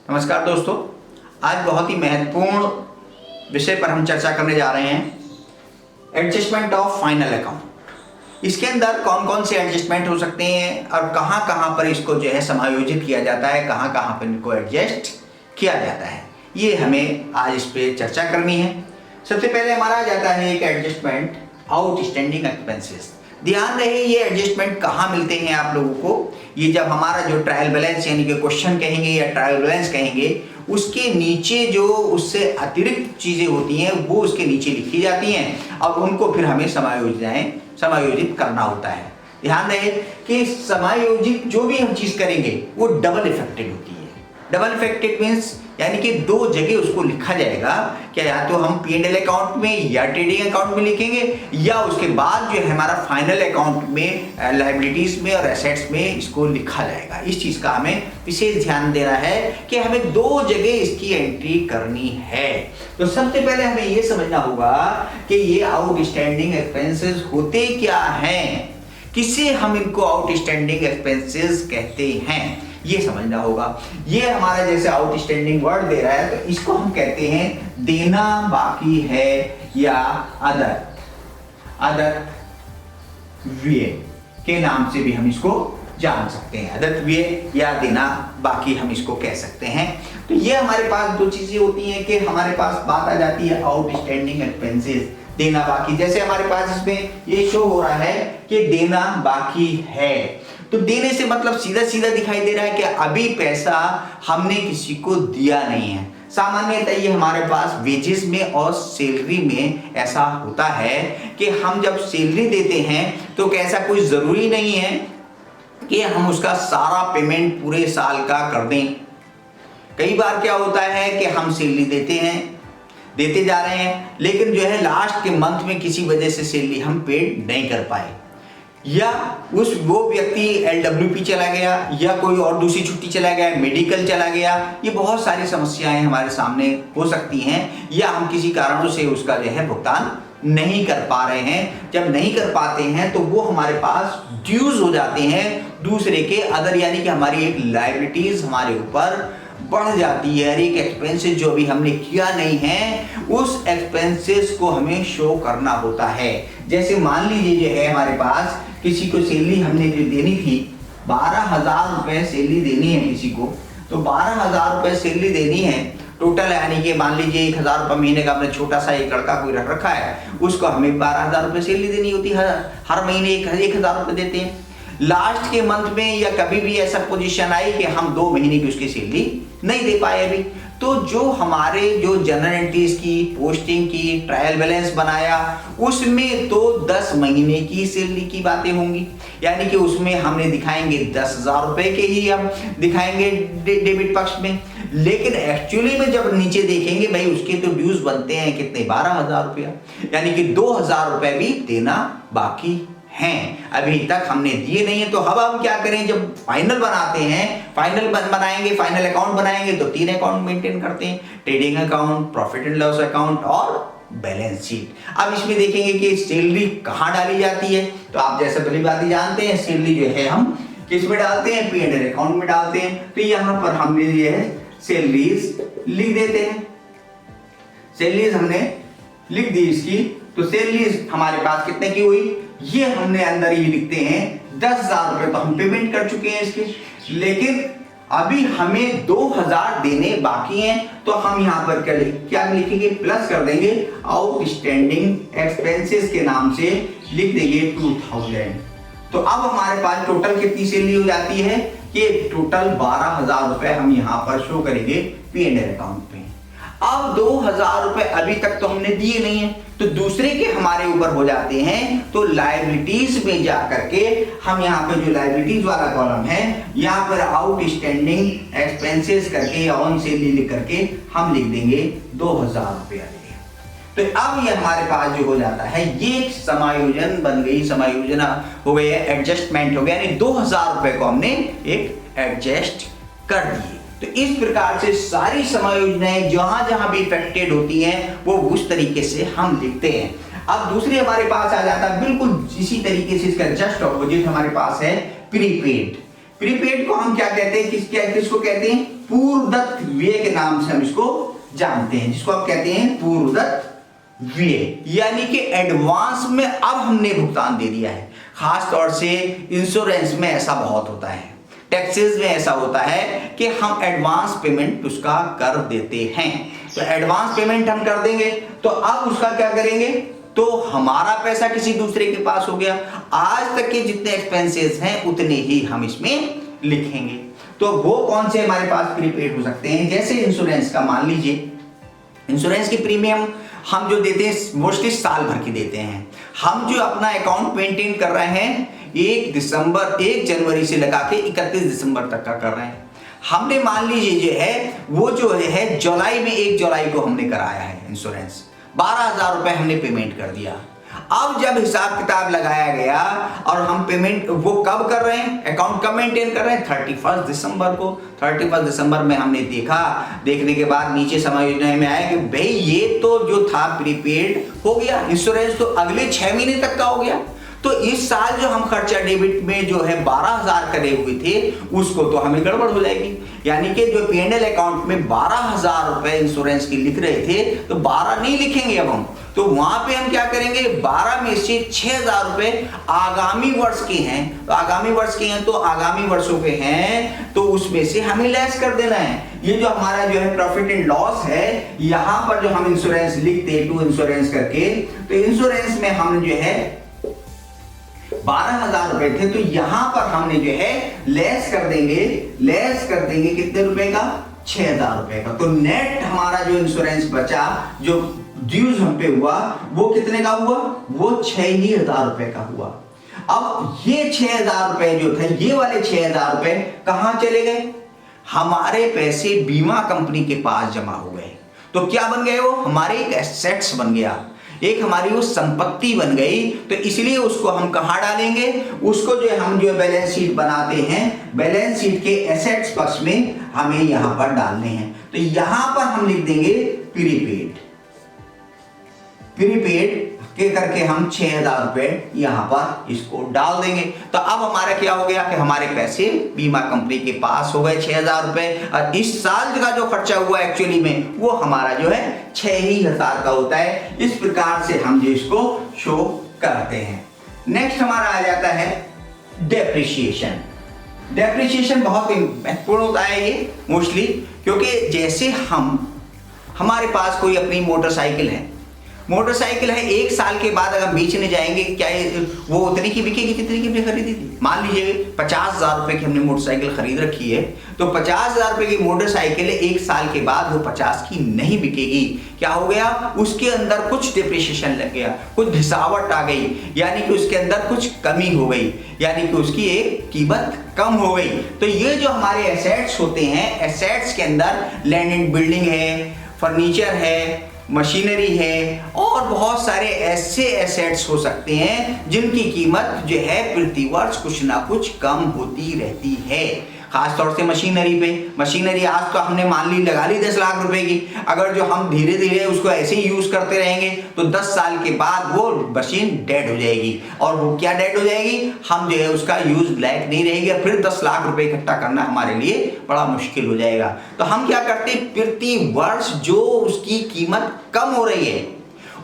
नमस्कार दोस्तों, आज बहुत ही महत्वपूर्ण विषय पर हम चर्चा करने जा रहे हैं, एडजस्टमेंट ऑफ फाइनल अकाउंट। इसके अंदर कौन कौन से एडजस्टमेंट हो सकते हैं और कहां कहां पर इसको जो है समायोजित किया जाता है, कहां कहां पर इनको एडजस्ट किया जाता है, ये हमें आज इस पे चर्चा करनी है। सबसे पहले हमारा आ जाता है एक एडजस्टमेंट आउटस्टैंडिंग एक्सपेंसेस। ध्यान रहे ये एडजस्टमेंट कहाँ मिलते हैं आप लोगों को, ये जब हमारा जो ट्रायल बैलेंस यानी कि क्वेश्चन कहेंगे या ट्रायल बैलेंस कहेंगे, उसके नीचे जो उससे अतिरिक्त चीजें होती हैं वो उसके नीचे लिखी जाती हैं और उनको फिर हमें समायोजित करना होता है। ध्यान रहे कि समायोजित जो भी हम चीज करेंगे वो डबल इफेक्टेड होती है। डबल इफेक्टेड मीन्स यानी कि दो जगह उसको लिखा जाएगा, क्या या तो हम P&L अकाउंट में या ट्रेडिंग अकाउंट में लिखेंगे या उसके बाद जो है हमारा फाइनल अकाउंट में लायबिलिटीज में और एसेट्स में इसको लिखा जाएगा। इस चीज का हमें विशेष ध्यान देना है कि हमें दो जगह इसकी एंट्री करनी है। तो सबसे पहले हमें यह समझना होगा कि ये आउटस्टैंडिंग एक्सपेंसेस होते क्या हैं, किसे हम इनको आउटस्टैंडिंग एक्सपेंसेस कहते हैं, ये समझना होगा। ये हमारा जैसे आउटस्टैंडिंग वर्ड दे रहा है तो इसको हम कहते हैं देना बाकी है या अदर व्यय के नाम से भी हम इसको जान सकते हैं। अदर व्यय या देना बाकी हम इसको कह सकते हैं। तो ये हमारे पास दो चीजें होती हैं कि हमारे पास बात आ जाती है आउटस्टैंडिंग एक्सपेंसेस, देना बाकी। जैसे हमारे पास इसमें ये शो हो रहा है कि देना बाकी है, तो देने से मतलब सीधा सीधा दिखाई दे रहा है कि अभी पैसा हमने किसी को दिया नहीं है। सामान्यतः ये हमारे पास वेजेस में और सैलरी में ऐसा होता है कि हम जब सैलरी देते हैं तो ऐसा कोई जरूरी नहीं है कि हम उसका सारा पेमेंट पूरे साल का कर दें। कई बार क्या होता है कि हम सैलरी देते जा रहे हैं लेकिन जो है लास्ट के मंथ में किसी वजह से सैलरी हम पेड नहीं कर पाए, या वो व्यक्ति LWP चला गया या कोई और दूसरी छुट्टी चला गया, मेडिकल चला गया, ये बहुत सारी समस्याएं हमारे सामने हो सकती हैं, या हम किसी कारणों से उसका जो है भुगतान नहीं कर पा रहे हैं। जब नहीं कर पाते हैं तो वो हमारे पास ड्यूज हो जाते हैं दूसरे के अदर, यानी कि हमारी एक लायबिलिटीज हमारे ऊपर बढ़ जाती है। एक एक्सपेंसेस जो अभी हमने किया नहीं है उस एक्सपेंसेस को हमें शो करना होता है। जैसे मान लीजिए जो है हमारे पास किसी को सैलरी हमने जो देनी थी, 12,000 रुपए सैलरी देनी है किसी को, तो 12,000 रुपए सैलरी देनी है टोटल, यानी कि मान लीजिए 1,000 रुपये महीने का हमने छोटा सा एक लड़का कोई रख रखा है, उसको हमें 12,000 रुपये सैलरी देनी होती है। हर महीने 1,000 रुपये देते हैं। लास्ट के मंथ में या कभी भी ऐसा पोजीशन आई कि हम 2 महीने की उसकी सैलरी नहीं दे पाए अभी, तो जो हमारे जो जनरल एंट्रीज की, पोस्टिंग की, ट्रायल बैलेंस बनाया, उसमें तो 10 महीने की सैलरी की बातें होंगी, यानी कि उसमें हमने दिखाएंगे 10,000 रुपए के ही हम दिखाएंगे डेबिट पक्ष में, लेकिन एक्चुअली में जब नीचे देखेंगे भाई उसके तो ड्यूज बनते हैं कितने, 12,000 रुपया, यानी कि 2,000 रुपए भी देना बाकी हैं, अभी तक हमने दिए नहीं है। तो अब हम क्या करें, जब फाइनल बनाते हैं, बनाएंगे फाइनल अकाउंट बनाएंगे तो 3 अकाउंट मेंटेन करते हैं, trading account, profit and loss account और बैलेंस शीट। अब इसमें देखेंगे कि सैलरी कहाँ डाली जाती है, तो आप जैसे भली बात ही जानते हैं सैलरी जो है हम किस में डालते हैं, P&L अकाउंट में डालते हैं। तो यहाँ पर हमने ये है सैलरीज लिख देते हैं, सैलरीज हमने लिख दी इसकी, तो सैलरीज हमारे पास कितने की हुई, ये हमने अंदर ही लिखते हैं 10,000 रुपए तो हम पेमेंट कर चुके हैं इसके, लेकिन अभी हमें 2,000 देने बाकी हैं, तो हम यहां पर क्या लिखेंगे, प्लस कर देंगे आउटस्टैंडिंग एक्सपेंसेस के नाम से लिख देंगे 2,000। तो अब हमारे पास टोटल कितनी सैलरी हो जाती है कि टोटल 12,000 रुपए हम यहां पर शो करेंगे P&L अकाउंट पे। अब 2,000 रुपए अभी तक तो हमने दिए नहीं है, तो दूसरे के हमारे ऊपर हो जाते हैं, तो लायबिलिटीज में जाकर के हम यहाँ पे जो लायबिलिटीज वाला कॉलम है यहाँ पर आउटस्टैंडिंग एक्सपेंसेस करके या ऑन सैलरी लिख करके हम लिख देंगे 2,000 रुपया। तो अब ये हमारे पास जो हो जाता है ये समायोजन बन गई, समायोजना हो गई है, एडजस्टमेंट हो गया, यानी 2,000 रुपए को हमने एक एडजस्ट कर दिए। तो इस प्रकार से सारी समायोजनाएं जहां जहां भी इफेक्टेड होती हैं वो उस तरीके से हम लिखते हैं। अब दूसरी हमारे पास आ जाता है बिल्कुल इसी तरीके से, इसका जस्ट ऑपोजिट हमारे पास है प्रीपेड। प्रीपेड को हम क्या कहते हैं, किसको कहते हैं, पूर्वदत्त व्यय के नाम से हम इसको जानते हैं, जिसको आप कहते हैं पूर्वदत्त व्यय, यानी कि एडवांस में अब हमने भुगतान दे दिया है। खास तौर से इंश्योरेंस में ऐसा बहुत होता है, टैक्सेस में ऐसा होता है कि हम एडवांस पेमेंट उसका कर देते हैं। तो एडवांस पेमेंट हम कर देंगे तो अब उसका क्या करेंगे, तो हमारा पैसा किसी दूसरे के पास हो गया। आज तक के जितने एक्सपेंसेस हैं उतने ही हम इसमें लिखेंगे। तो वो कौन से हमारे पास प्रीपेड हो सकते हैं, जैसे इंश्योरेंस का मान लीजिए, इंश्योरेंस की प्रीमियम हम जो देते हैं मोस्टली साल भर की देते हैं। हम जो अपना अकाउंट मेंटेन कर रहे हैं 1 जनवरी से लगा के 31 दिसंबर तक का कर रहे हैं। हमने मान लीजिए जो है वो जो है जुलाई में 1 जुलाई को हमने कराया है इंश्योरेंस, 12,000 रुपए हमने पेमेंट कर दिया। अब जब हिसाब किताब लगाया गया और हम पेमेंट वो कब कर रहे हैं, अकाउंट कब मेंटेन कर रहे हैं, 31 दिसंबर को। 31 दिसंबर में हमने देखने के बाद नीचे समझने में आया कि भाई ये तो जो था प्रीपेड हो गया, इंश्योरेंस तो अगले 6 महीने तक का हो गया। तो इस साल जो हम खर्चा डेबिट में जो है 12,000 करे हुए थे उसको तो हमें गड़बड़ हो जाएगी। यानी कि जो P&L अकाउंट में 12,000 रुपए इंश्योरेंस की लिख रहे थे तो 12 नहीं लिखेंगे अब हम, तो वहां पे हम क्या करेंगे, 12 में से 6,000 रुपए आगामी वर्ष के हैं, तो आगामी वर्ष के हैं तो आगामी वर्षों के हैं तो उसमें से हमें लेस कर देना है। ये जो हमारा जो है प्रॉफिट एंड लॉस है, यहां पर जो हम इंश्योरेंस लिखते हैं टू इंश्योरेंस करके, तो इंश्योरेंस में हम जो है 12,000 रुपए थे, तो यहां पर हमने जो है लेस कर देंगे कितने रुपए का, 6,000 रुपए का। तो नेट हमारा जो इंश्योरेंस बचा, जो ड्यूज हम पे हुआ, वो कितने का हुआ, वो 6,000 रुपए का हुआ। अब ये 6,000 रुपए जो थे, ये वाले 6,000 रुपए कहां चले गए, हमारे पैसे बीमा कंपनी के पास जमा हो गए। तो क्या बन गए, वो हमारे एक एसेट्स बन गया, एक हमारी वो संपत्ति बन गई। तो इसलिए उसको हम कहां डालेंगे, उसको जो हम जो बैलेंस शीट बनाते हैं, बैलेंस शीट के एसेट्स पक्ष में हमें यहां पर डालने हैं। तो यहां पर हम लिख देंगे प्रीपेड के करके हम 6,000 रुपए यहां पर इसको डाल देंगे। तो अब हमारा क्या हो गया कि हमारे पैसे बीमा कंपनी के पास हो गए 6,000 रुपए, और इस साल का जो खर्चा हुआ एक्चुअली में वो हमारा जो है 6,000 का होता है। इस प्रकार से हम जो इसको शो करते हैं। नेक्स्ट हमारा आ जाता है डेप्रिसिएशन। डेप्रिसिएशन बहुत महत्वपूर्ण होता है ये मोस्टली, क्योंकि जैसे हमारे पास कोई अपनी मोटरसाइकिल है, 1 साल के बाद अगर बेचने जाएंगे, क्या वो उतनी की बिकेगी जितनी की हमने खरीदी थी। मान लीजिए 50,000 रुपए की हमने मोटरसाइकिल खरीद रखी है, तो 50,000 रुपए की मोटरसाइकिल 1 साल के बाद वो 50 की नहीं बिकेगी। क्या हो गया, उसके अंदर कुछ डिप्रिसिएशन लग गया, कुछ घिसावट आ गई, यानी कि उसके अंदर कुछ कमी हो गई, यानी कि उसकी एक कीमत कम हो गई। तो ये जो हमारे एसेट्स होते हैं, एसेट्स के अंदर लैंड एंड बिल्डिंग है, फर्नीचर है, मशीनरी है, और बहुत सारे ऐसे एसेट्स हो सकते हैं जिनकी कीमत जो है प्रति वर्ष कुछ ना कुछ कम होती रहती है। खास तौर से मशीनरी आज तो हमने मान ली लगा ली 10 लाख रुपए की, अगर जो हम धीरे धीरे उसको ऐसे ही यूज करते रहेंगे तो 10 साल के बाद वो मशीन डेड हो जाएगी। और वो क्या डेड हो जाएगी, हम जो है उसका यूज लायक नहीं रहेगी, फिर 10 लाख रुपए इकट्ठा करना हमारे लिए बड़ा मुश्किल हो जाएगा। तो हम क्या करते हैं, प्रति वर्ष जो उसकी कीमत कम हो रही है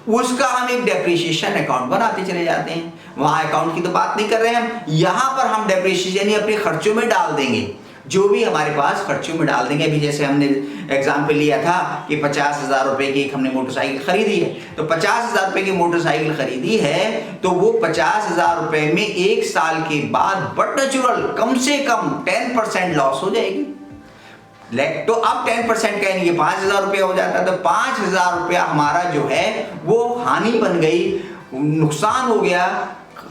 उसका हम एक डेप्रिसिएशन अकाउंट बनाते चले जाते हैं। वहां अकाउंट की तो बात नहीं कर रहे हैं हम, यहां पर हम डेप्रिसिएशन अपने खर्चों में डाल देंगे, जो भी हमारे पास खर्चों में डाल देंगे। अभी जैसे हमने एग्जाम्पल लिया था कि 50,000 रुपए की हमने मोटरसाइकिल खरीदी है, तो 50,000 रुपए की मोटरसाइकिल खरीदी है तो वो 50,000 रुपए में 1 साल के बाद बट नेचुरल कम से कम 10% लॉस हो जाएगी। तो अब 10% का यानी 5,000 रुपया हो जाता है, तो 5,000 रुपया हमारा जो है वो हानि बन गई, नुकसान हो गया,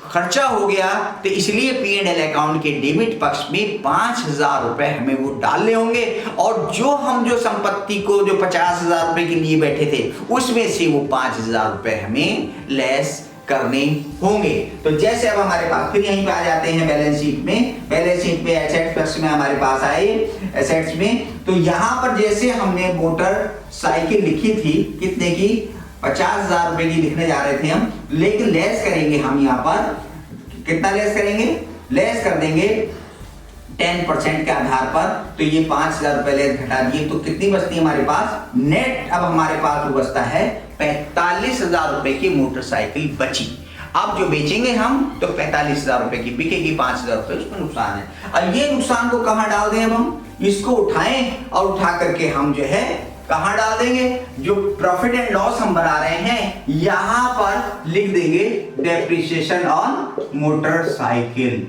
खर्चा हो गया। तो इसलिए P&L अकाउंट के डेबिट पक्ष में 5,000 रुपए हमें वो डालने होंगे, और जो हम जो संपत्ति को जो 50,000 रुपए के लिए बैठे थे उसमें से वो 5,000 रुपए हमें लेस करने होंगे। तो जैसे अब हमारे पास फिर यहीं पे आ जाते हैं बैलेंस शीट में एसेट्स पक्ष में हमारे पास आए एसेट्स में, तो यहां पर जैसे हमने मोटरसाइकिल लिखी थी कितने की, 50,000 रुपए की लिखने जा रहे थे हम, लेकिन लेस करेंगे हम यहां पर कितना लेस करेंगे, लेस कर देंगे 10% के आधार पर, तो ये 5,000 रुपए ले घटा दिए तो कितनी बचती है हमारे पास नेट। अब हमारे पास वो बचता है 45,000 रुपए की मोटरसाइकिल बची। अब जो बेचेंगे हम तो 45,000 रुपए की बिकेगी, 5,000 रुपए उसमें नुकसान है। और ये नुकसान को कहाँ डाल दें, अब हम इसको उठाएं और उठा करके हम जो है कहाँ डाल देंगे, जो प्रॉफिट एंड लॉस हम बना रहे हैं यहां पर लिख देंगे डेप्रिसिएशन ऑन मोटरसाइकिल।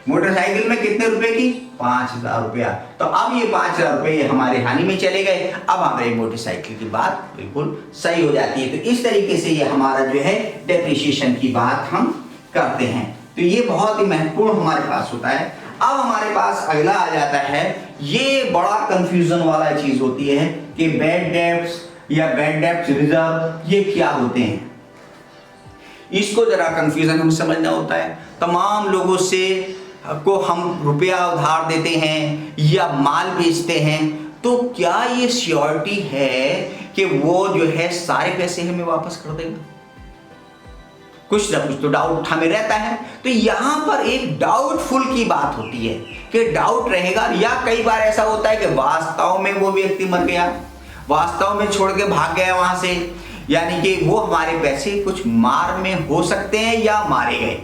मोटरसाइकिल में कितने रुपए की, 5,000 रुपया। तो अब ये 5,000 रुपये हमारे हानि में चले गए। अब हमारी मोटरसाइकिल की बात बिल्कुल सही हो जाती है। तो इस तरीके से ये हमारा जो है डेप्रिसिएशन की बात हम करते हैं। तो ये बहुत ही महत्वपूर्ण हमारे पास होता है। अब हमारे पास अगला आ जाता है, ये बड़ा कंफ्यूजन वाला चीज होती है कि बैड डेब्ट्स या बैड डेब्ट्स रिजर्व ये क्या होते हैं। इसको जरा कंफ्यूजन हम समझना होता है। तमाम लोगों से को हम रुपया उधार देते हैं या माल बेचते हैं, तो क्या ये श्योरिटी है कि वो जो है सारे पैसे हमें वापस कर देगा? कुछ ना कुछ तो डाउट हमें रहता है। तो यहां पर एक डाउटफुल की बात होती है कि डाउट रहेगा, या कई बार ऐसा होता है कि वास्तव में वो व्यक्ति मर गया, वास्तव में छोड़ के भाग गया वहां से, यानी कि वो हमारे पैसे कुछ मार में हो सकते हैं या मारे गए,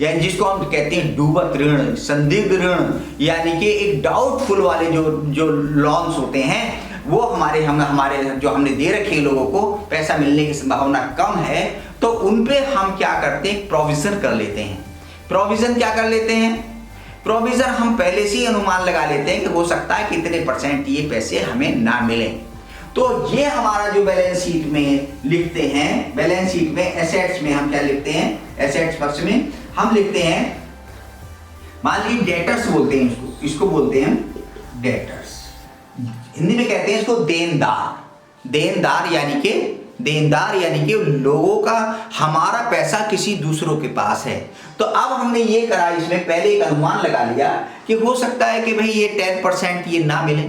यानी जिसको हम कहते हैं डूबत ऋण, संदिग्ध ऋण, यानी कि एक डाउटफुल वाले जो लॉन्स होते हैं वो हमारे जो हमने दे रखे लोगों को पैसा मिलने की संभावना कम है, तो उन पे हम क्या करते हैं, प्रोविजन कर लेते हैं। प्रोविजन क्या कर लेते हैं, प्रोविजन हम पहले से ही अनुमान लगा लेते हैं कि हो सकता है कितने % ये पैसे हमें ना मिले। तो ये हमारा जो बैलेंस शीट में लिखते हैं, बैलेंस शीट में एसेट्स में हम क्या लिखते हैं, एसेट्स पक्ष में हम लिखते हैं, मान लीजिए डेटर्स बोलते हैं इसको बोलते हैं डेटर्स, हिंदी में कहते हैं इसको देनदार। देनदार यानी कि लोगों का हमारा पैसा किसी दूसरों के पास है। तो अब हमने ये करा, इसमें पहले एक अनुमान लगा लिया कि हो सकता है कि भाई ये 10% ये ना मिले,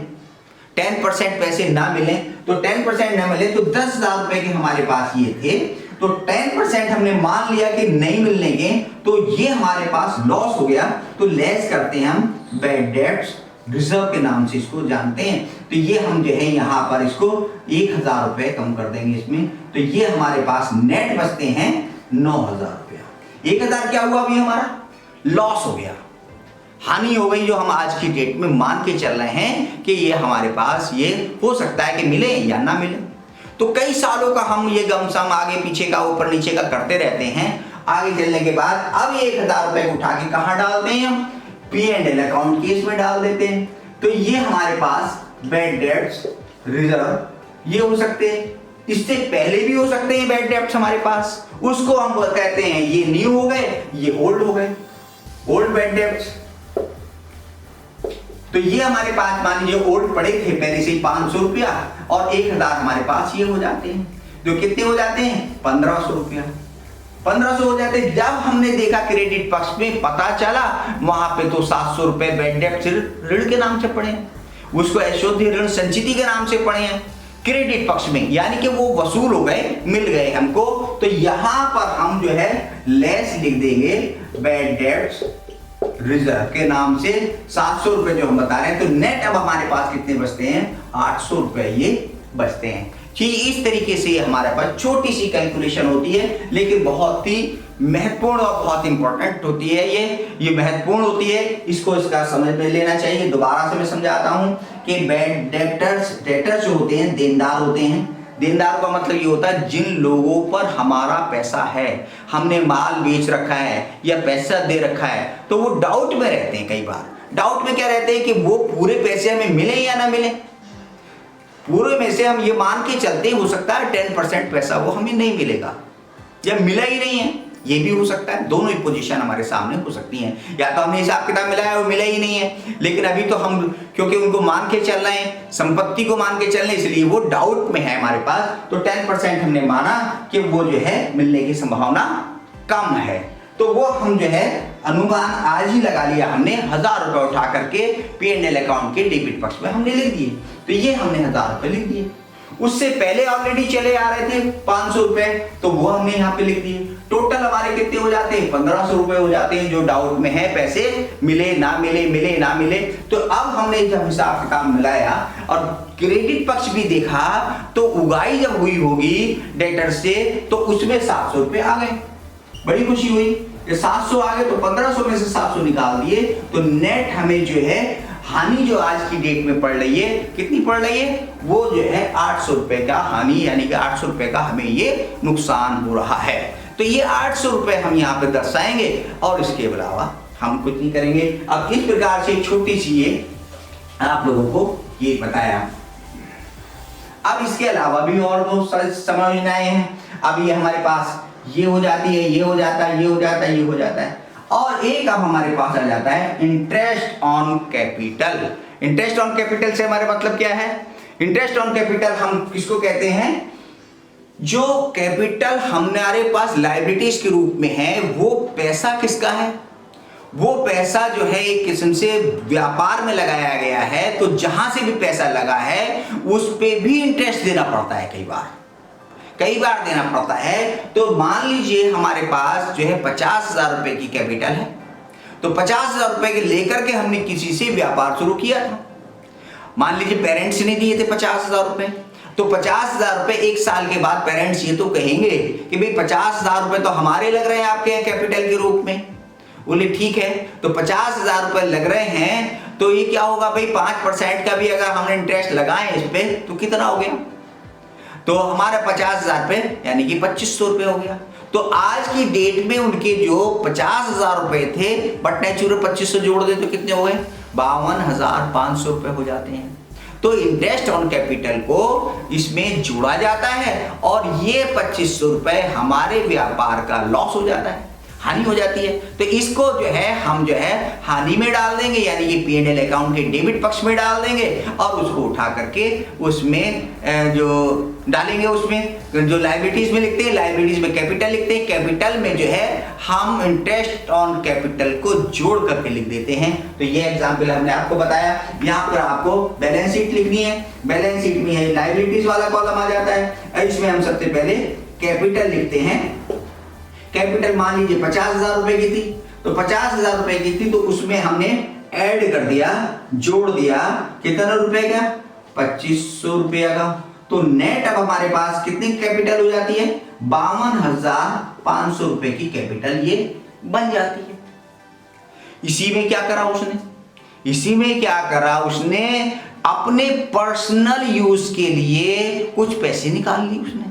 10% पैसे ना मिले, तो 10% ना मिले तो 10,000 रुपए के हमारे पास ये थे, तो 10% हमने मान लिया कि नहीं मिलने के, तो ये हमारे पास लॉस हो गया। तो लेस करते हैं हम बैड डेब्ट्स रिजर्व के नाम से इसको जानते हैं। तो ये हम जो है यहाँ पर इसको 1,000 रुपए कम कर देंगे इसमें, तो ये हमारे पास नेट बचते हैं 9,000 रुपया। 1,000 क्या हुआ, अभी हमारा लॉस हो गया, हानि हो गई, जो हम आज की डेट में मान के चल रहे हैं कि ये हमारे पास ये हो सकता है कि मिले या ना मिले। तो कई सालों का हम ये गमसम आगे पीछे का ऊपर नीचे का करते रहते हैं। आगे चलने के बाद अब 1,000 रुपए उठा के कहाँ डालते हैं हम, P&L अकाउंट की इसमें डाल देते हैं। तो ये हमारे पास बैड डेब्ट्स रिजर्व ये हो सकते हैं, इससे पहले भी हो सकते हैं बैड डेब्ट्स हमारे पास, उसको हम कहते हैं ये न्यू हो गए, ये ओल्ड हो गए, ओल्ड बैड डेब्ट्स। तो ये हमारे पास मान लीजिए ओल्ड पड़े थे पहले से 500 रुपया और 1,000 हमारे पास ये हो जाते हैं, जो कितने हो जाते हैं 1,500 रुपया, 1,500 हो जाते हैं। जब हमने देखा क्रेडिट पक्ष में पता चला वहां पे तो 700 रुपए बैड डेब्ट ऋण के नाम से पड़े हैं, उसको अशुद्ध ऋण संचिति के नाम से पड़े हैं क्रेडिट पक्ष में, यानी कि वो वसूल हो गए, मिल गए हमको। तो यहां पर हम जो है लेस लिख देंगे बैड डेब्ट्स रिजर्व के नाम से 700 रुपए जो हम बता रहे हैं। तो नेट अब हमारे पास कितने बचते हैं, 800 रुपए ये बचते हैं। ठीक इस तरीके से हमारे पास छोटी सी कैलकुलेशन होती है, लेकिन बहुत ही महत्वपूर्ण और बहुत इंपॉर्टेंट होती है। ये महत्वपूर्ण होती है, इसका समझ में लेना चाहिए। दोबारा से मैं समझाता हूं कि बैड डेटर्स जो होते हैं देनदार होते हैं। देनदार का मतलब ये होता है जिन लोगों पर हमारा पैसा है, हमने माल बेच रखा है या पैसा दे रखा है, तो वो डाउट में रहते हैं। कई बार डाउट में क्या रहते हैं कि वो पूरे पैसे हमें मिले या ना मिले। पूरे में से हम ये मान के चलते हैं हो सकता है 10% पैसा वो हमें नहीं मिलेगा या मिला ही नहीं है, ये भी हो सकता है। दोनों ही पोजीशन हमारे सामने हो सकती हैं, या तो हमने हिसाब किताब मिलाया वो मिला ही नहीं है, लेकिन अभी तो हम क्योंकि उनको मान के चल रहे हैं, संपत्ति को मान के चल रहे हैं, इसलिए वो डाउट में है हमारे पास। तो 10% हमने माना कि वो जो है मिलने की संभावना कम है, तो वो हम जो है अनुमान आज ही लगा लिया हमने। 1,000 रुपए उठा करके P&L अकाउंट के डेबिट पक्ष में हमने लिख दिए। तो ये हमने 1,000 रुपए लिख दिए। उससे पहले ऑलरेडी चले आ रहे थे 500 रुपए, तो वो हमने यहाँ पे लिख दिए। टोटल हमारे कितने हो जाते हैं, 1500 रुपए हो जाते हैं, जो डाउट में है पैसे मिले ना मिले, मिले ना मिले। तो अब हमने जब हिसाब किताब मिलाया और क्रेडिट पक्ष भी देखा, तो उगाई जब हुई होगी डेटर से, तो उसमें 700 रुपए आ गए। बड़ी खुशी हुई कि 700 आ गए, तो 1500 में से 700 निकाल दिए, तो नेट हमें जो है हानि जो आज की डेट में पड़ रही है, कितनी पड़ रही है, वो जो है 800 रुपए का हानि, यानी कि 800 रुपए का हमें ये नुकसान हो रहा है। तो ये 800 रुपए हम यहाँ पे दर्शाएंगे और इसके अलावा हम कुछ नहीं करेंगे। अब इस प्रकार से छोटी सी ये आप लोगों को ये बताया। अब इसके अलावा भी और बहुत सारे समझनाएं हैं। अब ये हमारे पास ये हो जाती है, ये हो जाता है, ये हो जाता है, ये हो जाता है, और एक अब हमारे पास आ जाता है interest on capital. Interest on capital से हमारे मतलब क्या है, इंटरेस्ट ऑन कैपिटल हम किसको कहते हैं, जो कैपिटल हमारे पास लायबिलिटीज के रूप में है, वो पैसा किसका है, वो पैसा जो है एक किस्म से व्यापार में लगाया गया है, तो जहां से भी पैसा लगा है उस पे भी इंटरेस्ट देना पड़ता है, कई बार देना पड़ता है। तो मान लीजिए हमारे पास जो है 50,000 रुपए की कैपिटल है, तो 50,000 रुपए के लेकर के हमने किसी से व्यापार शुरू किया था। मान लीजिए पेरेंट्स ने दिए थे 50,000 रुपए, तो 50,000 रुपए एक साल के बाद पेरेंट्स ये तो कहेंगे कि भाई 50,000 रुपए तो हमारे लग रहे हैं आपके कैपिटल के रूप में। बोले ठीक है, तो 50,000 रुपए लग रहे हैं, तो ये क्या होगा भाई, 5% का भी अगर हमने इंटरेस्ट लगाए इस पे, तो कितना हो गया, तो हमारा 50,000 रुपए यानी कि 2500 रुपए हो गया। तो आज की डेट में उनके जो 50,000 रुपए थे, बट नेचुरल 2500 जोड़ दे तो कितने हो गए, 52,500 रुपए हो जाते हैं। तो इंटरेस्ट ऑन कैपिटल को इसमें जोड़ा जाता है और ये 2500 रुपए हमारे व्यापार का लॉस हो जाता है, हानि हो जाती है। तो इसको जो है हम जो है हानि में डाल देंगे, यानी कि P&L अकाउंट के डेबिट पक्ष में डाल देंगे और उसको उठा करके उसमें जो डालेंगे, उसमें जो लायबिलिटीज में लिखते हैं, लायबिलिटीज में कैपिटल लिखते हैं, कैपिटल में जो है हम इंटरेस्ट ऑन कैपिटल को जोड़ करके लिख देते हैं। तो ये एग्जाम्पल हमने आपको बताया। यहाँ पर आपको बैलेंस शीट लिखनी है, बैलेंस शीट में है लायबिलिटीज वाला कॉलम आ जाता है, इसमें हम सबसे पहले कैपिटल लिखते हैं। कैपिटल मान लीजिए 50,000 रुपए की थी, तो 50,000 रुपए की थी, तो उसमें हमने ऐड कर दिया, जोड़ दिया, कितना रुपए का, 2500 रुपया का। तो नेट अब हमारे पास कितनी कैपिटल हो जाती है, 52,500 रुपए की कैपिटल ये बन जाती है। इसी में क्या करा उसने, इसी में क्या करा उसने, अपने पर्सनल यूज के लिए कुछ पैसे निकाल लिए उसने।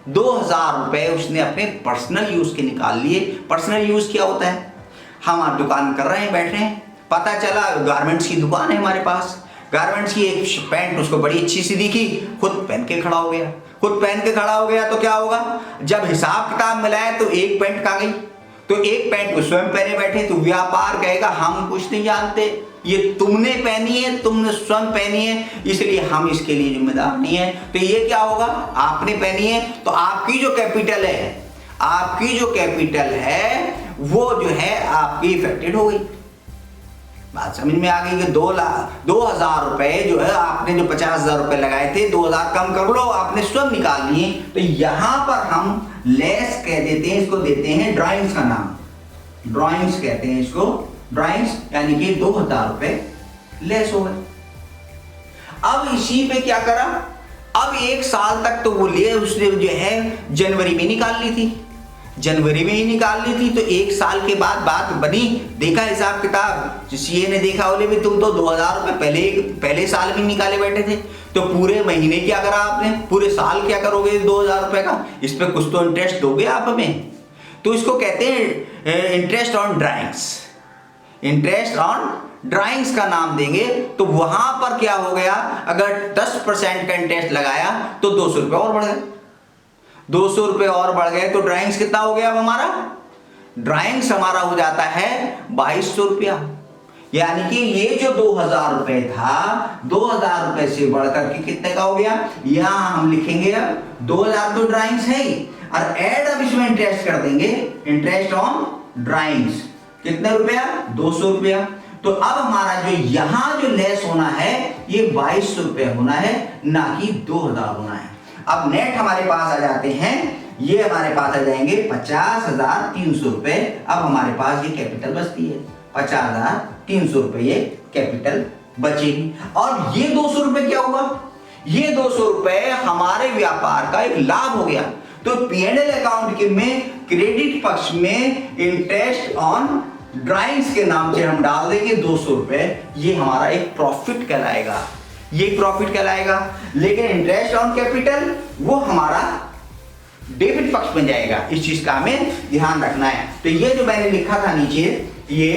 2,000 रुपए उसने अपने पर्सनल यूज के निकाल लिए। पर्सनल यूज क्या होता है, हम आप दुकान कर रहे हैं, बैठ रहे हैं, पता चला गारमेंट्स की दुकान है हमारे पास, गारमेंट्स की एक पैंट उसको बड़ी अच्छी सी दिखी, खुद पहन के खड़ा हो गया। खुद पहन के खड़ा हो गया तो क्या होगा, जब हिसाब किताब मिलाया तो एक पैंट कहाँ गई, तो एक पैंट को स्वयं पहने बैठे, तो व्यापार कहेगा हम कुछ नहीं जानते, ये तुमने पहनी है, तुमने स्वयं पहनी है, इसलिए हम इसके लिए जिम्मेदार नहीं है। तो ये क्या होगा, आपने पहनी है, तो आपकी जो कैपिटल है, आपकी जो कैपिटल है वो जो है आपकी इफेक्टेड हो गई। बात समझ में आ गई कि 2,000 रुपए जो है आपने जो 50,000 रुपए लगाए थे, 2,000 कम कर लो, आपने स्वयं निकाल लिए। तो यहां पर हम लेस कह देते हैं, इसको देते हैं ड्राइंग्स का नाम, ड्राइंग्स कहते हैं इसको, ड्राइंग्स, यानी कि 2,000 रुपए लेस हो गए। अब इसी पे क्या करा, अब एक साल तक तो वो लिए उसने जो है जनवरी में निकाल ली थी, जनवरी में ही निकाल ली थी। तो एक साल के बाद बात बनी, देखा हिसाब किताब, सीए ने देखा, बोले भी तुम तो 2,000 रुपए पहले साल में निकाले बैठे थे, तो पूरे महीने क्या करा आपने, पूरे साल क्या करोगे 2,000 रुपए का, इस पे कुछ तो इंटरेस्ट दोगे आप हमें। तो इसको कहते हैं interest on drawings, interest on drawings का नाम देंगे। तो वहां पर क्या हो गया, अगर 10% का इंटरेस्ट लगाया तो 200 रुपए और बढ़ गए, 200 रुपए और बढ़ गए, तो ड्राइंग्स कितना हो गया अब हमारा, ड्राइंग्स हमारा हो जाता है 2,200 रुपया। यानी कि ये जो 2,000 रुपए था, 2,000 रुपए से बढ़कर के कितने का हो गया, यहां हम लिखेंगे अब 2,000 तो ड्राइंग्स है ही, और ऐड अब इसमें इंटरेस्ट कर देंगे, इंटरेस्ट ऑन ड्राइंग्स, कितने रुपया, 200 रुपया। तो तो अब हमारा जो यहां जो लेस होना है ये 2200 रुपए होना है, ना कि 2000 होना है। अब नेट हमारे पास आ जाते हैं, ये हमारे पास आ जाएंगे 50,300 रुपए। अब हमारे पास ये कैपिटल बचती है 50,300 रुपए, ये कैपिटल बचेगी। और ये 200 रुपए क्या हुआ, ये 200 रुपए हमारे व्यापार का एक लाभ हो गया। तो P&L अकाउंट के में क्रेडिट पक्ष में इंटरेस्ट ऑन ड्राइंग्स के नाम से हम डाल देंगे 200 रुपए, ये हमारा एक प्रॉफिट कहलाएगा, ये प्रॉफिट कहलाएगा। लेकिन इंटरेस्ट ऑन कैपिटल वो हमारा डेबिट पक्ष में जाएगा, इस चीज का हमें ध्यान रखना है। तो ये जो मैंने लिखा था नीचे, ये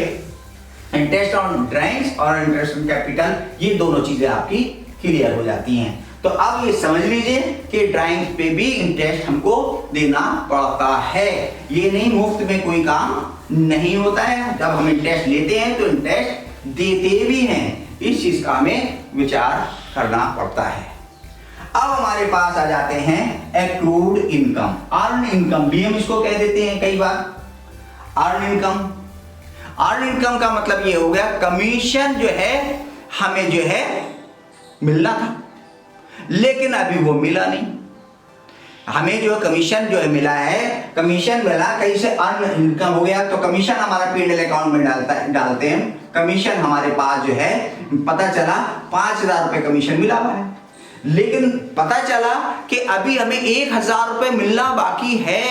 इंटरेस्ट ऑन ड्राइंग्स और इंटरेस्ट ऑन कैपिटल, ये दोनों चीजें आपकी क्लियर हो जाती हैं। तो अब ये समझ लीजिए कि ड्राइंग्स पे भी इंटरेस्ट हमको देना पड़ता है, ये नहीं मुफ्त में कोई काम नहीं होता है। जब हम इंटरेस्ट लेते हैं तो इंटरेस्ट देते भी हैं, इस चीज का हमें विचार करना पड़ता है। अब हमारे पास आ जाते हैं एक्रूड इनकम, अर्न इनकम भी हम इसको कह देते हैं कई बार। अर्न इनकम, अर्न इनकम का मतलब ये हो गया कमीशन जो है हमें जो है मिलना था, लेकिन अभी वो मिला नहीं। हमें जो कमीशन जो है मिला है, कमीशन मिला कहीं से, अर्न इनकम हो गया। तो कमीशन हमारा P&L अकाउंट में डालते हैं। कमीशन हमारे पास जो है पता चला 5,000 रुपए कमीशन मिला हुआ है, लेकिन पता चला कि अभी हमें 1,000 रुपए मिलना बाकी है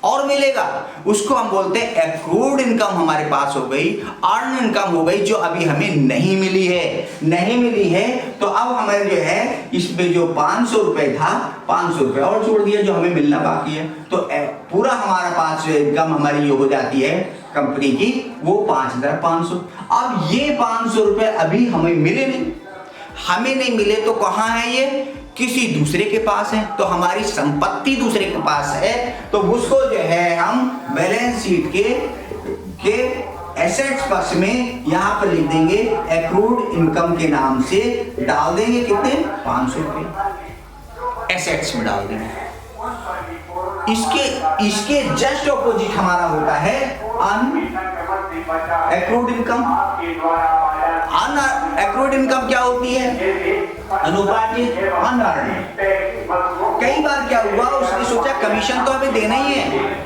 और मिलेगा, उसको हम बोलते हैं एक्रूड इनकम हमारे पास हो गई, अर्न इनकम हो गई, जो अभी हमें नहीं मिली है, नहीं मिली है। तो अब हमें जो है इसमें जो 500 रुपए था, 500 रुपए और जोड़ दिया जो हमें मिलना बाकी है। तो पूरा हमारा पास जो इनकम हमारी ये हो जाती है कंपनी की, वो 5,500। अब ये 500 रुपए अभी हमें मिले नहीं, हमें नहीं मिले तो कहाँ है ये, किसी दूसरे के पास है। तो हमारी संपत्ति दूसरे के पास है, तो उसको जो है हम बैलेंस शीट के एसेट्स पक्ष में यहां पर लिख देंगे, एक्रूड इनकम के नाम से डाल देंगे कितने, 500 रुपए एसेट्स में डाल देंगे। इसके जस्ट ऑपोजिट हमारा होता है एक्रूड इनकम। एक्रूड इनकम क्या होती है, अनुपातिक अनअर्न्ड। कई बार क्या हुआ, उसने सोचा कमीशन तो हमें देना ही है,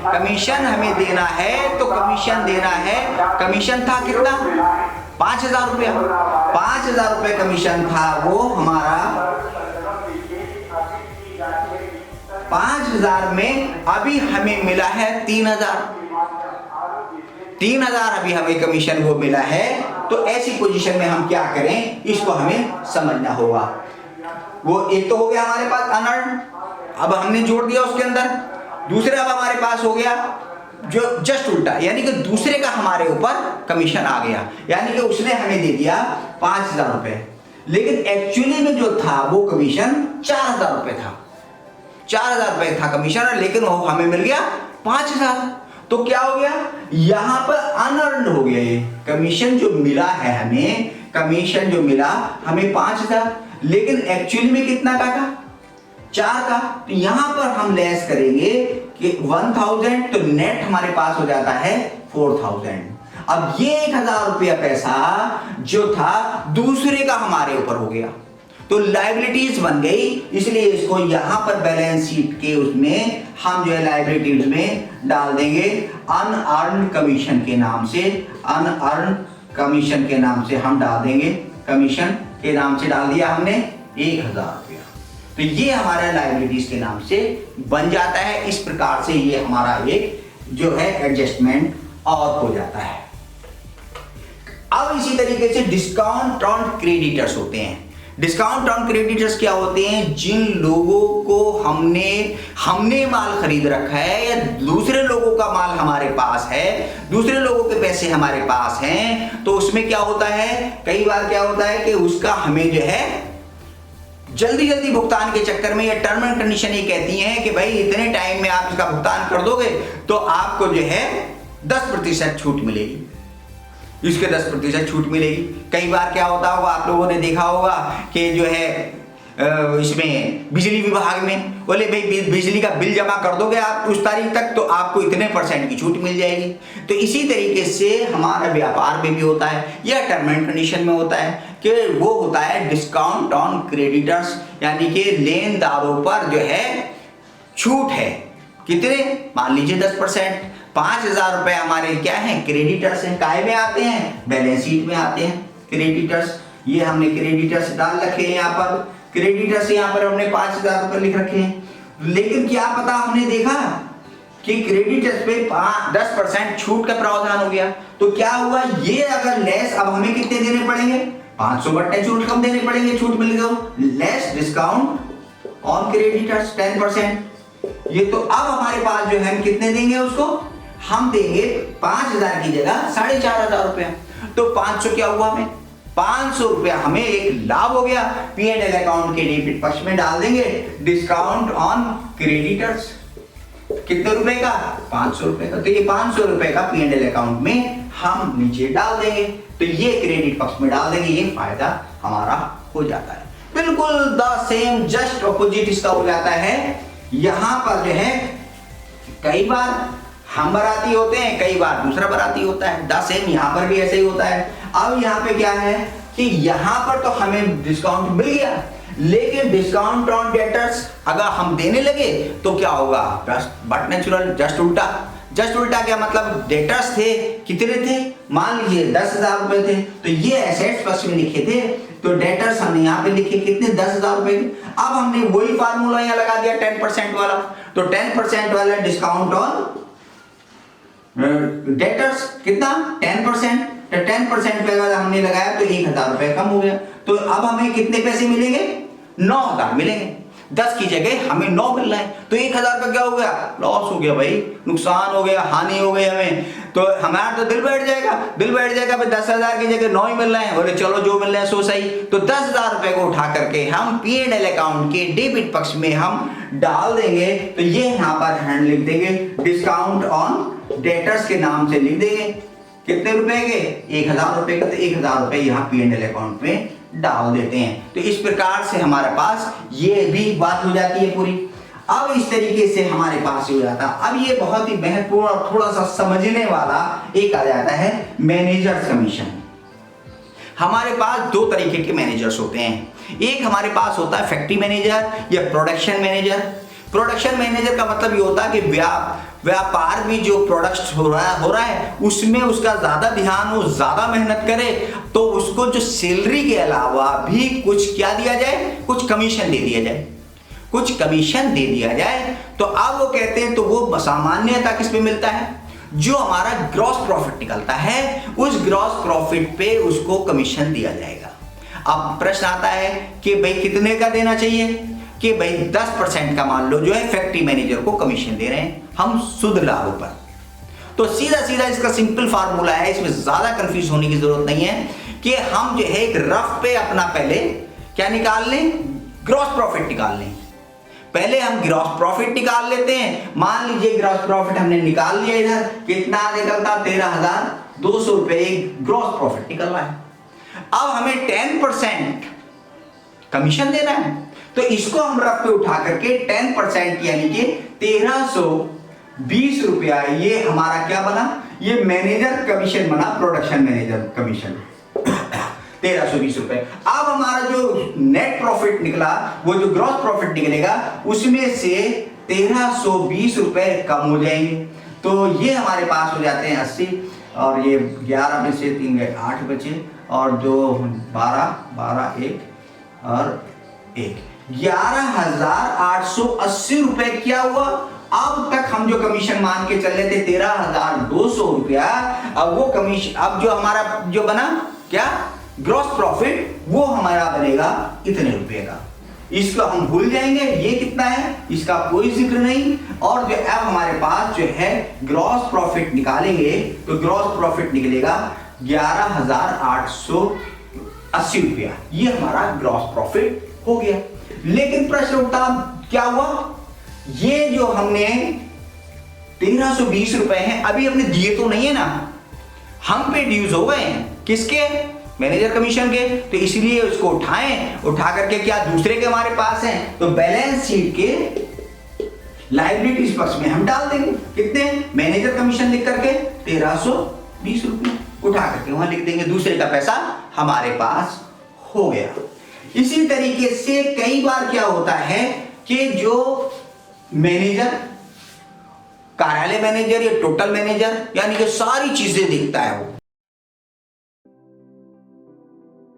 कमीशन हमें देना है, तो कमीशन देना है। कमीशन था कितना, 5,000 रुपया, 5,000 रुपये कमीशन था, वो हमारा 5,000 में अभी हमें मिला है 3,000, 3,000 अभी हमें कमीशन वो मिला है। तो ऐसी पोजीशन में हम क्या करें, इसको हमें समझना होगा। वो एक तो हो गया हमारे पास अनअर्न्ड, अब हमने जोड़ दिया उसके अंदर। दूसरा अब हमारे पास हो गया जो जस्ट उल्टा, यानी कि दूसरे का हमारे ऊपर कमीशन आ गया, यानी कि उसने हमें दे दिया 5,000 रुपए, लेकिन एक्चुअली में जो था वो कमीशन 4,000 रुपए था, 4,000 रुपए था कमीशन, लेकिन वो हमें मिल गया 5,000। तो क्या हो गया, यहां पर अनअर्न्ड हो गया। ये कमीशन जो मिला है हमें, कमीशन जो मिला हमें 5,000, लेकिन एक्चुअली में कितना का था, 4 का। तो यहां पर हम लेस करेंगे कि 1,000, तो नेट हमारे पास हो जाता है 4,000। अब ये 1,000 रुपया पैसा जो था दूसरे का हमारे ऊपर हो गया, तो लायबिलिटीज बन गई, इसलिए इसको यहां पर बैलेंस शीट के उसमें हम जो है लायबिलिटीज में डाल देंगे अनअर्न्ड कमीशन के नाम से, अनअर्न्ड कमीशन के नाम से हम डाल देंगे, कमीशन के नाम से डाल दिया हमने 1,000 रुपया। तो ये हमारा लायबिलिटीज के नाम से बन जाता है। इस प्रकार से ये हमारा एक जो है एडजस्टमेंट और हो जाता है। अब इसी तरीके से डिस्काउंट ऑन क्रेडिटर्स होते हैं। डिस्काउंट ऑन क्रेडिटर्स क्या होते हैं, जिन लोगों को हमने माल खरीद रखा है या दूसरे लोगों का माल हमारे पास है, दूसरे लोगों के पैसे हमारे पास हैं, तो उसमें क्या होता है, कई बार क्या होता है कि उसका हमें जो है जल्दी जल्दी भुगतान के चक्कर में, या टर्म एंड कंडीशन ये कहती हैं कि भाई इतने टाइम में आप इसका भुगतान कर दोगे तो आपको जो है 10% छूट मिलेगी, इसके 10% छूट मिलेगी। कई बार क्या होता होगा, आप लोगों ने देखा होगा कि जो है इसमें बिजली विभाग में, बोले भाई बिजली का बिल जमा कर दोगे आप उस तारीख तक तो आपको इतने % की छूट मिल जाएगी। तो इसी तरीके से हमारा व्यापार में भी होता है, यह टर्म एंड कंडीशन में होता है कि वो होता है डिस्काउंट ऑन क्रेडिटर्स, यानी कि लेनदारों पर जो है छूट है। कितने, मान लीजिए 10%। 5,000 रुपए हमारे क्या है, क्रेडिटर्स हैं। काय में आते हैं, बैलेंस शीट में आते हैं क्रेडिटर्स। ये हमने क्रेडिटर्स डाल रखे हैं यहाँ पर, क्रेडिटर्स यहाँ पर हमने 5,000 रुपए लिख रखे हैं। लेकिन क्या पता हमने देखा कि क्रेडिटर्स पे 10% छूट का प्रावधान हो गया, तो क्या हुआ, ये अगर लेस, अब हमें कितने देने पड़ेंगे, 500 बट्टे छूट कम देने पड़ेंगे, छूट मिल गई, लेस डिस्काउंट ऑन क्रेडिटर्स 10%। ये तो अब हमारे पास जो है हम कितने देंगे उसको, हम देंगे 5,000 की जगह 4,500 रुपया। तो 500 क्या हुआ, हमें 500 रुपया हमें एक लाभ हो गया। P&L अकाउंट के डेबिट पक्ष में डाल देंगे डिस्काउंट ऑन क्रेडिटर्स, कितने रुपए का, 500 रुपए का। तो ये 500 रुपए का P&L अकाउंट में हम नीचे डाल देंगे, तो ये क्रेडिट पक्ष में डाल देंगे, ये फायदा हमारा हो जाता है। बिल्कुल द सेम, जस्ट ऑपोजिट इसका हो जाता है। यहां पर जो है कई बार हम बराती होते हैं, कई बार दूसरा बराती होता है, द सेम यहां पर भी ऐसे ही होता है। अब यहाँ पे क्या है कि यहां पर तो हमें डिस्काउंट मिल गया, लेकिन डिस्काउंट ऑन डेटर्स अगर हम देने लगे तो क्या होगा, बट नेचुरल जस्ट उल्टा। जस्ट उल्टा क्या मतलब, डेटर्स थे कितने थे, मान लीजिए 10,000 रुपए थे, तो ये एसेट्स पक्ष में लिखे थे, तो डेटर्स हमने यहाँ पे लिखे कितने, 10,000 रुपए। अब हमने वही फार्मूला यहाँ लगा दिया 10% वाला, तो 10% वाला डिस्काउंट ऑन डेटर्स कितना, 10%। तो 10% पे अगर हमने लगाया तो 1,000 रुपए कम हो गया। तो अब हमें कितने पैसे मिलेंगे, 9,000 मिलेंगे। 10 की जगह हमें 9 मिल रहा है, तो 1,000 का क्या हो गया, लॉस हो गया भाई, नुकसान हो गया, हानि हो गई हमें। तो हमारा तो दिल बैठ जाएगा भाई 10,000 की जगह 9 ही मिल रहे हैं, बोले चलो जो मिल रहे हैं सो सही। तो 10,000 रुपए को उठा करके हम P&L अकाउंट के डेबिट पक्ष में हम डाल देंगे। तो ये यहाँ पर हैंड लिख देंगे, डिस्काउंट ऑन डेटर्स के नाम से लिख देंगे, कितने रुपए के, 1,000 रुपए के। तो 1,000 रुपए यहाँ P&L अकाउंट में डाल देते हैं। तो इस प्रकार से हमारे पास ये भी बात हो जाती है पूरी। अब इस तरीके से हमारे पास हो जाता है। अब ये बहुत ही महत्वपूर्ण और थोड़ा सा समझने वाला एक आ जाता है मैनेजर्स कमीशन। हमारे पास दो तरीके के मैनेजर्स होते हैं, एक हमारे पास होता है फैक्ट्री मैनेजर या प्रोडक्शन मैनेजर। प्रोडक्शन मैनेजर का मतलब ये होता है कि व्यापार में जो प्रोडक्ट हो रहा है उसमें उसका ज्यादा ध्यान हो, ज्यादा मेहनत करे, तो उसको जो सैलरी के अलावा भी कुछ क्या दिया जाए, कुछ कमीशन दे दिया जाए, कुछ कमीशन दे दिया जाए। तो अब वो कहते हैं, तो वो सामान्यतः किस पे मिलता है, जो हमारा ग्रॉस प्रॉफिट निकलता है उस ग्रॉस प्रॉफिट पे उसको कमीशन दिया जाएगा। अब प्रश्न आता है कि भाई कितने का देना चाहिए, कि भाई 10% का मान लो जो है फैक्ट्री मैनेजर को कमीशन दे रहे हैं हम शुद्ध लाभ पर। तो सीधा सीधा इसका सिंपल फार्मूला है, इसमें ज्यादा कंफ्यूज होने की जरूरत नहीं है, कि हम जो है एक रफ पे अपना पहले क्या निकाल लें, ग्रॉस प्रॉफिट निकाल लें। पहले हम ग्रॉस प्रॉफिट निकाल लेते हैं। मान लीजिए ग्रॉस प्रॉफिट हमने निकाल लिया, इधर कितना निकलता, 13,200 रुपए ग्रॉस प्रॉफिट निकल रहा है। अब हमें 10% कमीशन देना है, तो इसको हम रफ पे उठा करके 10% यानी कि 1,320 रुपया, ये हमारा क्या बना, ये मैनेजर कमीशन बना, प्रोडक्शन मैनेजर कमीशन 1,320 रुपए। अब हमारा जो नेट प्रॉफिट निकला, वो जो ग्रॉस प्रॉफिट निकलेगा उसमें से 1,320 रुपए कम हो जाएंगे। तो ये हमारे पास हो जाते हैं 80, और ये 11 में से 3 गए 8 बचे, और 2 12 1 और 1 11,880 रुपए क्या हुआ। अब तक हम जो कमीशन मान के चल रहे थे 13,200 रुपया, अब वो कमीशन, अब जो हमारा जो बना क्या ग्रॉस प्रॉफिट, वो हमारा बनेगा इतने रुपए का। इसको हम भूल जाएंगे, ये कितना है इसका कोई जिक्र नहीं। और जो अब हमारे पास जो है ग्रॉस प्रॉफिट निकालेंगे, तो ग्रॉस प्रॉफिट निकलेगा 11,880 रुपया, ये हमारा ग्रॉस प्रॉफिट हो गया। लेकिन प्रश्न उठता क्या हुआ, ये जो हमने 1,320 रुपए हैं अभी हमने दिए तो नहीं है ना, हम पे ड्यूज हो गए हैं, किसके, मैनेजर कमीशन के, तो इसलिए उसको उठा करके क्या दूसरे के हमारे पास हैं, तो बैलेंस शीट के लायबिलिटीज पक्ष में हम डाल देंगे। कितने? मैनेजर कमीशन लिख करके 1320 रुपये उठा करके वहां लिख देंगे, दूसरे का पैसा हमारे पास हो गया। इसी तरीके से कई बार क्या होता है कि जो मैनेजर, कार्यालय मैनेजर या टोटल मैनेजर, यानी कि सारी चीजें देखता है, वो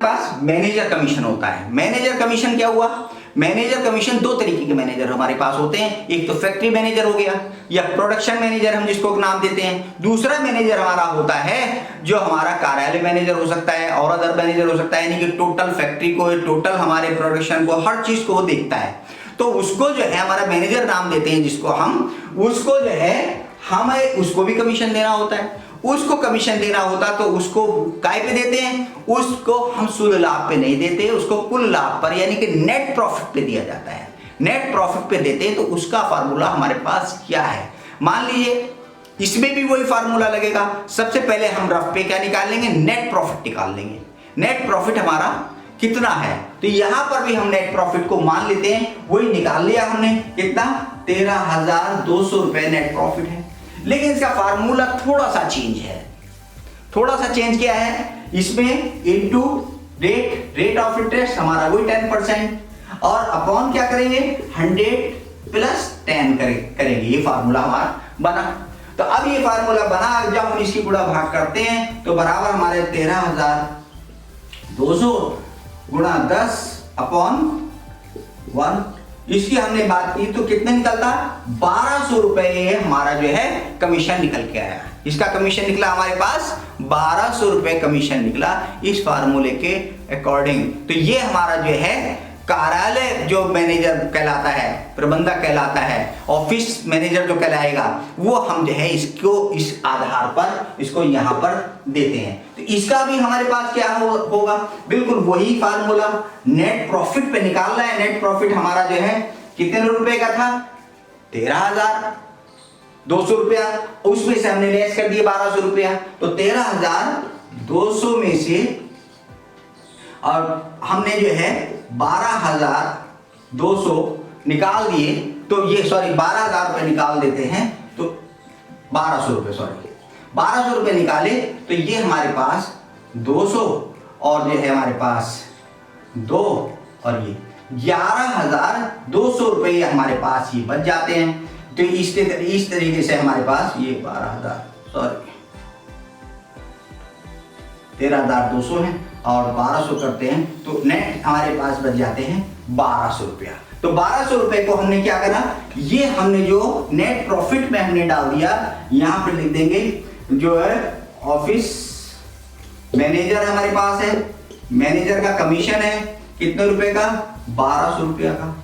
पास मैनेजर कमीशन होता है। मैनेजर कमीशन क्या हुआ? मैनेजर कमीशन दो तरीके के मैनेजर हमारे पास होते हैं, एक तो फैक्ट्री मैनेजर हो गया या प्रोडक्शन मैनेजर हम जिसको नाम देते हैं। दूसरा मैनेजर हमारा होता है जो हमारा कार्यालय मैनेजर हो सकता है और अदर मैनेजर हो सकता है, यानी कि टोटल फैक्ट्री को, टोटल हमारे प्रोडक्शन को, हर चीज को वो देखता है। तो उसको जो है हमारा मैनेजर नाम देते हैं, जिसको हम, उसको जो है हमें उसको भी कमीशन देना होता है। उसको कमीशन देना होता तो उसको काय पे देते हैं? उसको हम शुद्ध लाभ पे नहीं देते, उसको कुल लाभ पर यानी कि नेट प्रॉफिट पे दिया जाता है। नेट प्रॉफिट पे देते हैं। तो उसका फार्मूला हमारे पास क्या है? मान लीजिए इसमें भी वही फार्मूला लगेगा। सबसे पहले हम रफ पे क्या निकाल लेंगे? नेट प्रॉफिट निकाल लेंगे। नेट प्रॉफिट हमारा कितना है? तो यहां पर भी हम नेट प्रॉफिट को मान लेते हैं, वही निकाल लिया हमने। कितना? 13,200 रुपए नेट प्रॉफिट है। लेकिन इसका फार्मूला थोड़ा सा चेंज है। थोड़ा सा चेंज क्या है? इसमें इनटू रेट ऑफ इंटरेस्ट हमारा वही 10% और अपॉन क्या करेंगे? 100 प्लस 10 करेंगे। ये फार्मूला हमारा बना। तो अब ये फार्मूला बना, जब हम इसकी गुणा भाग करते हैं तो बराबर हमारे 13,200 गुणा 10 अपॉन 1। इसकी हमने बात की तो कितने निकलता? 1200 रुपए हमारा जो है कमीशन निकल के आया। इसका कमीशन निकला हमारे पास 1200 रुपए कमीशन निकला इस फार्मूले के अकॉर्डिंग। तो ये हमारा जो है कार्यालय जो मैनेजर कहलाता है, प्रबंधक कहलाता है, ऑफिस मैनेजर जो कहलाएगा, वो हम जो है इसको इस आधार पर इसको यहां पर देते हैं। तो इसका भी हमारे पास क्या होगा? बिल्कुल वही फार्मूला। नेट प्रॉफिट पे निकालना है। नेट प्रॉफिट हमारा जो है कितने रुपए का था? 13,200 रुपया। उसमें से हमने लेस कर दिए 1200 रुपया, तो 13,200 में से और हमने जो है 12,200 निकाल दिए, तो ये 12,000 रुपए निकाल देते हैं, तो 1200 रुपए निकाले, तो ये हमारे पास 200 और जो है हमारे पास 2 और ये 11,200 रुपए हमारे पास ये बच जाते हैं। तो इस तरीके से हमारे पास ये 13,200 है और 1200 करते हैं, तो नेट हमारे पास बच जाते हैं 1200 रुपया। तो 1200 रुपए को हमने क्या करा? ये हमने जो नेट प्रॉफिट में हमने डाल दिया, यहां पर लिख देंगे जो है ऑफिस मैनेजर हमारे पास है, मैनेजर का कमीशन है कितने रुपए का? 1200 रुपया का।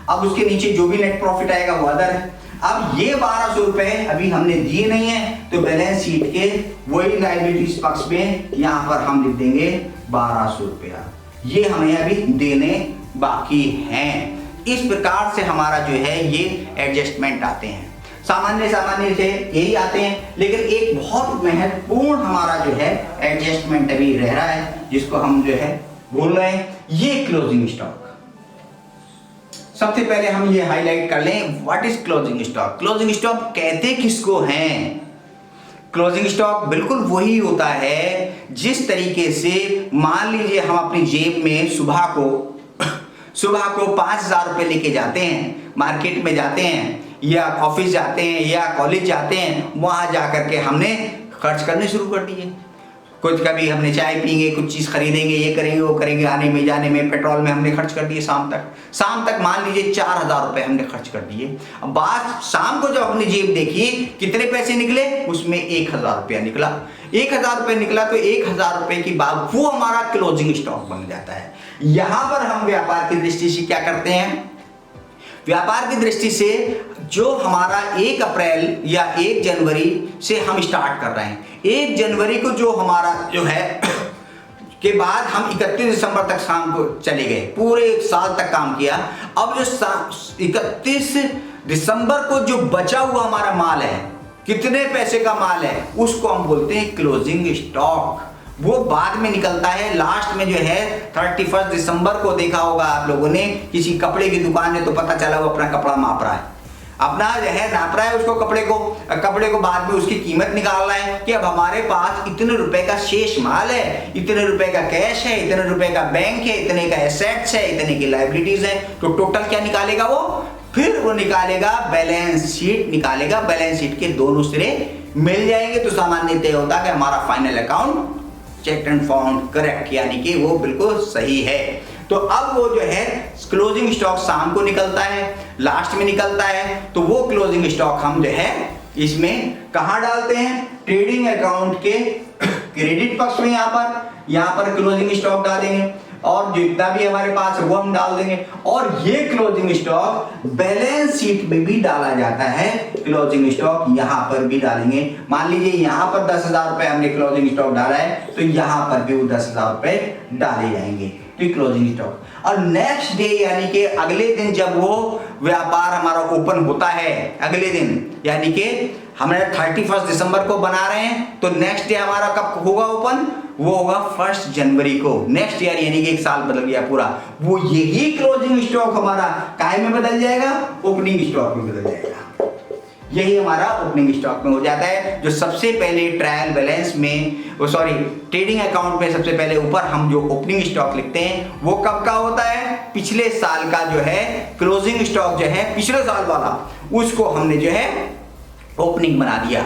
अब उसके नीचे जो भी नेट प्रॉफिट आएगा वो अदर है। अब ये 1200 रुपए अभी हमने दिए नहीं है, तो बैलेंस शीट के वही लायबिलिटीज पक्ष में यहां पर हम लिख देंगे 1200 रुपया। ये हमें अभी देने बाकी हैं। इस प्रकार से हमारा जो है ये एडजस्टमेंट आते हैं। सामान्य से यही आते हैं, लेकिन एक बहुत महत्वपूर्ण हमारा जो है एडजस्टमेंट अभी रह रहा है, जिसको हम जो है बोल रहे हैं, ये क्लोजिंग स्टॉक। सबसे पहले हम ये हाईलाइट कर लें, what is closing stock. Closing stock कहते किसको हैं? क्लोजिंग स्टॉक बिल्कुल वही होता है जिस तरीके से मान लीजिए हम अपनी जेब में सुबह को 5,000 रुपए लेके जाते हैं, मार्केट में जाते हैं या ऑफिस जाते हैं या कॉलेज जाते हैं, वहां जाकर के हमने खर्च करने शुरू कर दिए। कुछ कभी हमने चाय पीएंगे, कुछ चीज खरीदेंगे, ये करेंगे वो करेंगे, आने में जाने में पेट्रोल में हमने खर्च कर दिए। शाम तक मान लीजिए 4,000 रुपए हमने खर्च कर दिए। अब बात शाम को जब अपनी जेब देखी कितने पैसे निकले, उसमें 1,000 रुपया निकला। 1,000 रुपये निकला तो 1,000 रुपए की बात वो हमारा क्लोजिंग स्टॉक बन जाता है। यहां पर हम व्यापार की दृष्टि से क्या करते हैं? व्यापार की दृष्टि से जो हमारा 1 अप्रैल या 1 जनवरी से हम स्टार्ट कर रहे हैं, 1 जनवरी को जो हमारा जो है के बाद हम 31 दिसंबर तक शाम को चले गए, पूरे 1 साल तक काम किया। अब जो 31 दिसंबर को जो बचा हुआ हमारा माल है, कितने पैसे का माल है, उसको हम बोलते हैं क्लोजिंग स्टॉक। वो बाद में निकलता है, लास्ट में जो है 31 दिसंबर को देखा होगा आप लोगों ने किसी कपड़े की दुकान में, तो पता चला वो अपना कपड़ा माप रहा है, अपना जो है नाप रहा है उसको, कपड़े को बाद में उसकी कीमत निकाल रहा है कि अब हमारे पास इतने रुपए का शेष माल है, इतने रुपए का कैश है, इतने रुपए का बैंक है, इतने का एसेट्स है, इतने की लायबिलिटीज है। तो टोटल क्या निकालेगा वो? फिर वो निकालेगा बैलेंस शीट निकालेगा, बैलेंस शीट के दोनों सिरे मिल जाएंगे तो सामान्यतः होता है कि हमारा final account check and found correct, यानी कि वो बिल्कुल सही है। तो अब वो जो है क्लोजिंग स्टॉक शाम को निकलता है, लास्ट में निकलता है, तो वो क्लोजिंग स्टॉक हम जो है इसमें कहां डालते हैं? ट्रेडिंग अकाउंट के क्रेडिट पक्ष में, यहां पर क्लोजिंग स्टॉक डालेंगे और जितना भी हमारे पास है वो हम डाल देंगे। और ये क्लोजिंग स्टॉक बैलेंस शीट में भी डाला जाता है, क्लोजिंग स्टॉक यहां पर भी डालेंगे। मान लीजिए यहां पर 10,000 रुपए हमने क्लोजिंग स्टॉक डाला है, तो यहां पर भी वो 10,000 रुपए डाले जाएंगे, तो क्लोजिंग स्टॉक। और नेक्स्ट डे यानी कि अगले दिन जब वो व्यापार हमारा ओपन होता है, अगले दिन यानी कि हमने 31 दिसंबर को बना रहे हैं, तो नेक्स्ट डे हमारा कब होगा ओपन? वो होगा 1 जनवरी को, नेक्स्ट ईयर, यानी कि एक साल बदल गया पूरा। वो यही क्लोजिंग स्टॉक हमारा काय में बदल जाएगा? ओपनिंग स्टॉक में बदल जाएगा। यही हमारा ओपनिंग स्टॉक में हो जाता है, जो सबसे पहले ट्रायल बैलेंस में, ट्रेडिंग अकाउंट में सबसे पहले ऊपर हम जो ओपनिंग स्टॉक लिखते हैं वो कब का होता है? पिछले साल का जो है क्लोजिंग स्टॉक जो है पिछले साल वाला, उसको हमने जो है ओपनिंग बना दिया,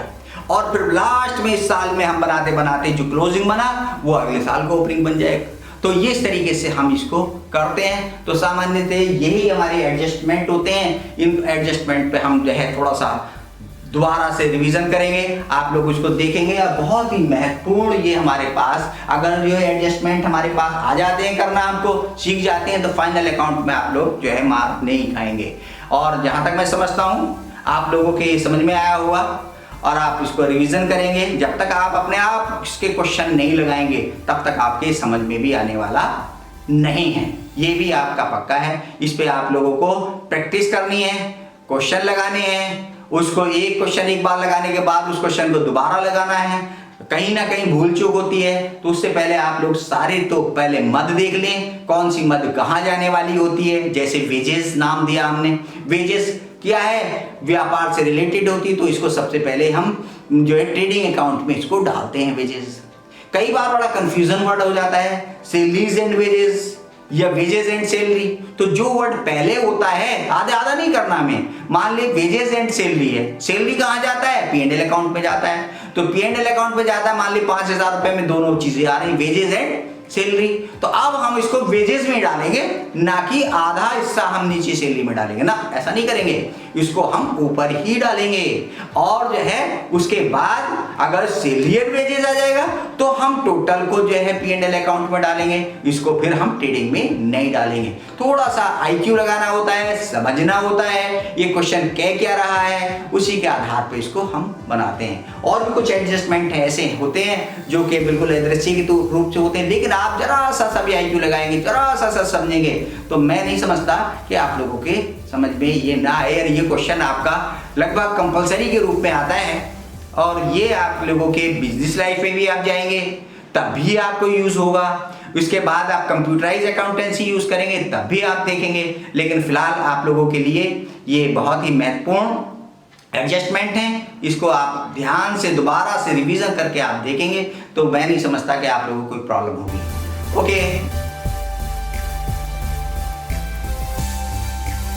और फिर लास्ट में इस साल में हम बनाते बनाते जो क्लोजिंग बना वो अगले साल को ओपनिंग बन जाएगा। तो ये इस तरीके से हम इसको करते हैं। तो सामान्यतः यही हमारे एडजस्टमेंट होते हैं। इन एडजस्टमेंट पे हम जो है थोड़ा सा दोबारा से रिवीजन करेंगे, आप लोग उसको देखेंगे, और बहुत ही महत्वपूर्ण ये हमारे पास, अगर जो एडजस्टमेंट हमारे पास आ जाते हैं करना, हमको सीख जाते हैं, तो फाइनल अकाउंट में आप लोग जो है मार्क नहीं खाएंगे। और जहां तक मैं समझता हूं आप लोगों के समझ में आया होगा, और आप इसको रिवीजन करेंगे। जब तक आप अपने आप इसके क्वेश्चन नहीं लगाएंगे तब तक आपके समझ में भी आने वाला नहीं है, ये भी आपका पक्का है। इस पे आप लोगों को प्रैक्टिस करनी है, क्वेश्चन लगाने हैं, उसको एक क्वेश्चन एक बार लगाने के बाद उस क्वेश्चन को दोबारा लगाना है। कहीं ना कहीं भूल चूक होती है, तो उससे पहले आप लोग सारे तो पहले मद देख लें, कौन सी मद कहाँ जाने वाली होती है। जैसे वेजेस नाम दिया हमने, वेजेस क्या है? व्यापार से रिलेटेड होती, तो इसको सबसे पहले हम जो है ट्रेडिंग अकाउंट में इसको डालते हैं वेजेस। कई बार बड़ा कंफ्यूजन वर्ड हो जाता है, सैलरीज एंड वेजेस या वेजेस एंड सैलरी। तो जो वर्ड पहले होता है आधा आधा नहीं करना हमें। मान ले वेजेस एंड सैलरी है, सैलरी कहाँ जाता है? P&L अकाउंट में जाता है, तो P&L अकाउंट में जाता है। मान ली 5,000 रुपए में दोनों चीजें आ रही, वेजेस एंड सैलरी। तो अब हम इसको वेजेस में डालेंगे, ना कि आधा हिस्सा हम नीचे सैलरी में डालेंगे ना, ऐसा नहीं करेंगे, इसको हम ऊपर ही डालेंगे। और जो है उसके बाद अगर सैलरी एंड वेजेस आ जाएगा तो हम टोटल को जो है P&L अकाउंट में डालेंगे, इसको फिर हम ट्रेडिंग में नहीं डालेंगे। थोड़ा सा IQ लगाना होता है, समझना होता है ये क्वेश्चन कह क्या रहा है, उसी के आधार पर इसको हम बनाते हैं। और भी कुछ एडजस्टमेंट ऐसे होते हैं जो कि बिल्कुल अदृश्य के रूप से होते हैं, लेकिन आप जरा सा भी IQ लगाएंगे, जरा सा समझेंगे, तो मैं नहीं समझता कि आप लोगों के समझ में ये ना आए। और ये क्वेश्चन आपका लगभग कंपलसरी के रूप में आता है, और ये आप लोगों के बिजनेस लाइफ में भी आप जाएंगे तब भी आपको यूज होगा। उसके बाद आप कंप्यूटराइज अकाउंटेंसी यूज करेंगे तब भी आप देखेंगे। लेकिन फिलहाल आप लोगों के लिए ये बहुत ही महत्वपूर्ण एडजस्टमेंट है, इसको आप ध्यान से दोबारा से रिवीजन करके आप देखेंगे, तो मैं नहीं समझता कि आप लोगों को कोई प्रॉब्लम होगी। ओके।